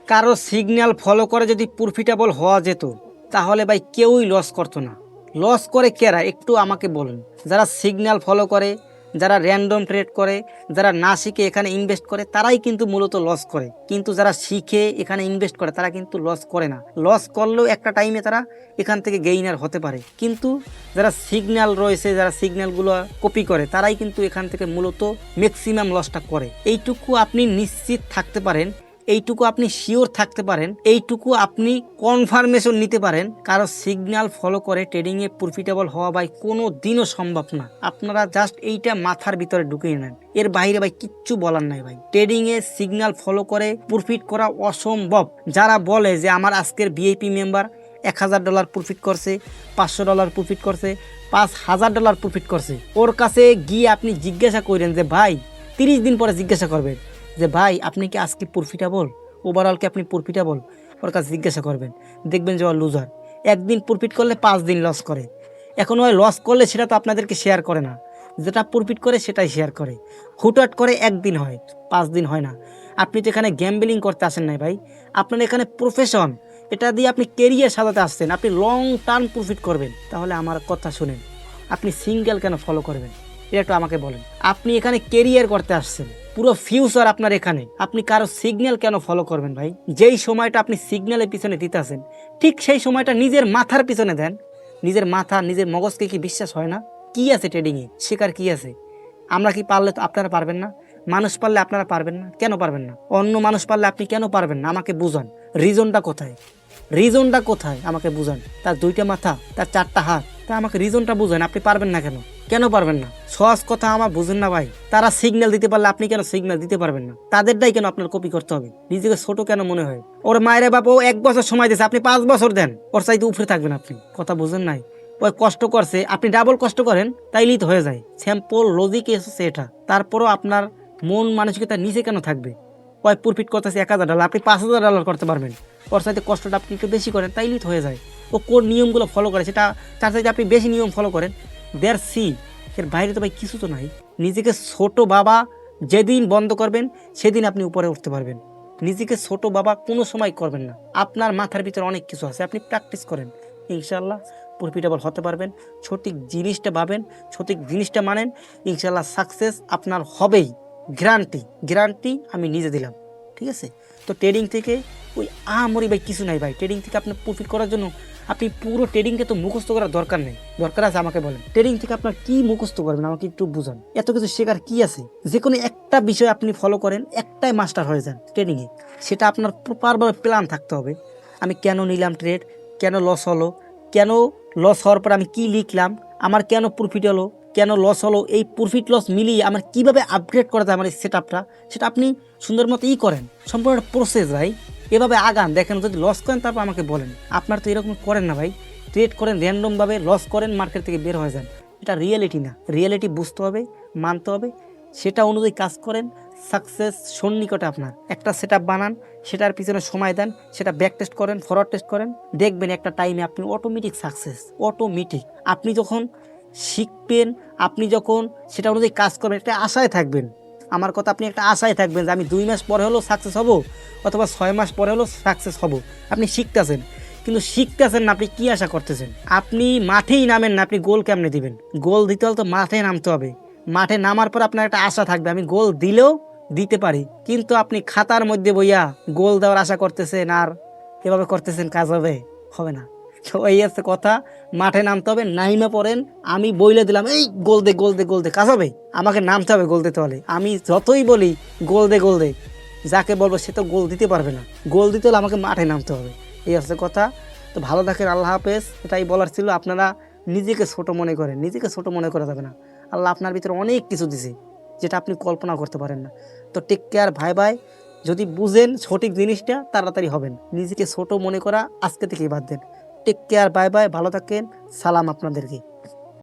কারো signal follow করে যদি প্রফিটেবল হওয়া যেত তাহলে ভাই কেউই লস করতো না। লস করে কেরা একটু আমাকে বলুন। যারা সিগন্যাল ফলো করে, যারা র্যান্ডম ট্রেড করে, যারা না শিখে এখানে ইনভেস্ট করে, তারাই কিন্তু মূলত লস করে। কিন্তু যারা শিখে এখানে ইনভেস্ট করে তারা কিন্তু লস করে না। লস করলেও একটা টাইমে তারা এখান থেকে গেইনার হতে পারে। কিন্তু যারা সিগন্যাল রয়েছে, যারা সিগন্যালগুলো কপি করে, তারাই কিন্তু এখান থেকে মূলত ম্যাক্সিমাম লসটা করে। এইটুকু আপনি নিশ্চিত থাকতে পারেন, এইটুকু আপনি শিওর থাকতে পারেন, এইটুকু আপনি কনফার্মেশন নিতে পারেন, কারো সিগন্যাল ফলো করে ট্রেডিংয়ে প্রফিটেবল হওয়া ভাই কোনো দিনও সম্ভব না। আপনারা জাস্ট এইটা মাথার ভিতরে ঢুকিয়ে নেন, এর বাইরে ভাই কিচ্ছু বলার নাই ভাই। ট্রেডিংয়ে সিগন্যাল ফলো করে প্রফিট করা অসম্ভব। যারা বলে যে আমার আজকের ভিআইপি মেম্বার $1000 প্রফিট করছে, $500 প্রফিট করছে, $5000 প্রফিট করছে, ওর কাছে গিয়ে আপনি জিজ্ঞাসা করেন যে ভাই, 30 দিন পরে জিজ্ঞাসা করবেন যে ভাই আপনি কি আজকে প্রফিটেবল, ওভারঅল কি আপনি প্রফিটেবল, ওর কাছে জিজ্ঞাসা করবেন, দেখবেন যে ও লুজার। একদিন প্রফিট করলে 5 দিন লস করে। এখন ওই লস করলে সেটা তো আপনাদেরকে শেয়ার করে না, যেটা প্রফিট করে সেটাই শেয়ার করে। হুটহাট করে একদিন হয়, 5 দিন হয় না। আপনি তো এখানে গ্যাম্বলিং করতে আসেন নাই ভাই, আপনার এখানে প্রফেশন, এটা দিয়ে আপনি কেরিয়ার সাজাতে আসছেন, আপনি লং টার্ম প্রফিট করবেন। তাহলে আমার কথা শুনেন, আপনি সিঙ্গেল কেন ফলো করবেন এটা একটু আমাকে বলেন। আপনি এখানে কেরিয়ার করতে আসছেন, পুরো ফিউচার আপনার এখানে, আপনি কারো সিগন্যাল কেন ফলো করবেন ভাই? যেই সময়টা আপনি সিগন্যালের পিছনে দিতে আসেন, ঠিক সেই সময়টা নিজের মাথার পিছনে দেন। নিজের মাথা, নিজের মগজকে কি বিশ্বাস হয় না? কি আছে ট্রেডিংয়ে শেখার, কি আছে? আমরা কি পারলে তো আপনারা পারবেন না? মানুষ পারলে আপনারা পারবেন না? কেন পারবেন না? অন্য মানুষ পারলে আপনি কেন পারবেন না? আমাকে বুঝান, রিজনটা কোথায়? রিজনটা কোথায় আমাকে বুঝান। তার 2টা মাথা, তার 4টা হাত, তা আমাকে রিজনটা বুঝান। আপনি পারবেন না কেন? কেন পারবেন না? সহজ কথা আমার বুঝেন না ভাই। তারা সিগন্যাল দিতে পারলে আপনি কেন সিগন্যাল দিতে পারবেন না? তাদেরটাই কেন আপনার কপি করতে হবে? নিজেকে ছোট কেন মনে হয়? ওর মায়ের বাবা 1 বছর সময় দিয়েছে, আপনি 5 বছর দেন, ওর চাইতে উপরে থাকবেন আপনি। কথা বুঝেন নাই? ওই কষ্ট করছে, আপনি ডাবল কষ্ট করেন, তাইলেই তো হয়ে যায়। স্যাম্পল লজিক এসেছে এটা। তারপরও আপনার মন মানসিকতা নিচে কেন থাকবে? ওই প্রফিট করতেছে $1000, আপনি $5000 করতে পারবেন। ওর সাথে কষ্টটা আপনি একটু বেশি করেন, তাইলেই তো হয়ে যায়। ও কোন নিয়মগুলো ফলো করে সেটা, তার সাথে আপনি বেশি নিয়ম ফলো করেন, দেয়ার সি। এর বাইরে তো ভাই কিছু তো নাই। নিজেকে ছোট বাবা যেদিন বন্ধ করবেন সেদিন আপনি উপরে উঠতে পারবেন। নিজেকে ছোট বাবা কোনো সময় করবেন না। আপনার মাথার ভিতরে অনেক কিছু আছে, আপনি প্র্যাকটিস করেন, ইনশাল্লাহ প্রফিটেবল হতে পারবেন। সঠিক জিনিসটা ভাবেন, সঠিক জিনিসটা মানেন, ইনশাল্লাহ সাকসেস আপনার হবেই। গ্যারান্টি, গ্যারান্টি আমি নিজে দিলাম। ঠিক আছে? তো ট্রেডিং থেকে ওই আহামরি ভাই কিছু নাই ভাই। ট্রেডিং থেকে আপনার প্রফিট করার জন্য আপনি পুরো ট্রেডিংকে তো মুখস্থ করার দরকার নেই। দরকার আছে আমাকে বলেন, ট্রেডিং থেকে আপনার কি মুখস্থ করবেন আমাকে একটু বুঝান। এত কিছু শেখার কি আছে? যে কোনো একটা বিষয় আপনি ফলো করেন, একটাই মাস্টার হয়ে যান ট্রেডিংয়ে। সেটা আপনার প্রপারভাবে প্ল্যান থাকতে হবে। আমি কেন নিলাম ট্রেড, কেন লস হলো, কেন লস হওয়ার পর আমি কি লিখলাম, আমার কেন প্রফিট হলো, কেন লস হলো, এই প্রফিট লস মিলিয়ে আমার কীভাবে আপগ্রেড করা যায় আমার এই সেট আপটা, সেটা আপনি সুন্দর মতো করেন। সম্পূর্ণ প্রসেস ভাই, এভাবে আগান। দেখেন যদি লস করেন তারপর আমাকে বলেন। আপনার তো এরকম করেন না ভাই, ট্রেড করেন র্যান্ডমভাবে, লস করেন, মার্কেট থেকে বের হয়ে যান। এটা রিয়েলিটি না। রিয়েলিটি বুঝতে হবে, মানতে হবে, সেটা অনুযায়ী কাজ করেন। সাকসেস সন্নিকটে আপনার। একটা সেট আপ বানান, সেটার পিছনে সময় দেন, সেটা ব্যাক টেস্ট করেন, ফরওয়ার্ড টেস্ট করেন, দেখবেন একটা টাইমে আপনি অটোমেটিক সাকসেস। অটোমেটিক আপনি যখন শিখবেন, আপনি যখন সেটা অনুযায়ী কাজ করবেন, একটা আশায় থাকবেন। আমার কথা, আপনি একটা আশায় থাকবেন যে আমি 2 মাস পরে হলেও সাকসেস হব, অথবা 6 মাস পরে হলেও সাকসেস হব। আপনি শিখতেছেন, কিন্তু শিখতেছেন না, আপনি কি আশা করতেছেন? আপনি মাঠেই নামেন না, আপনি গোল কেমনে দিবেন? গোল দিতে হলে তো মাঠে নামতে হবে। মাঠে নামার পর আপনার একটা আশা থাকবে আমি গোল দিলেও দিতে পারি। কিন্তু আপনি খাতার মধ্যে বইয়া গোল দেওয়ার আশা করতেছেন আর এভাবে করতেছেন, কাজ হবে? হবে না। তো এই আছে কথা, মাঠে নামতে হবে। নাইমা পড়েন, আমি বইলে দিলাম এই গোল দে গোল দে গোল দে, কাজ হবে? আমাকে নামতে হবে গোল দিতে হলে। আমি যতই বলি গোল দে গোল দে, যাকে বলবো সে তো গোল দিতে পারবে না। গোল দিতে হলে আমাকে মাঠে নামতে হবে। এই হচ্ছে কথা। তো ভালো থাকেন, আল্লাহ হাফেজ। এটাই বলার ছিল। আপনারা নিজেকে ছোট মনে করেন, নিজেকে ছোট মনে করা যাবে না। আল্লাহ আপনার ভিতরে অনেক কিছু দিছে যেটা আপনি কল্পনা করতে পারেন না। তো টেক কেয়ার, ভাই ভাই। যদি বুঝেন সঠিক জিনিসটা, তাড়াতাড়ি হবেন। নিজেকে ছোট মনে করা আজকে থেকেই বাদ দেন। টেক কেয়ার, বাই বাই, ভালো থাকেন, সালাম আপনাদেরকে।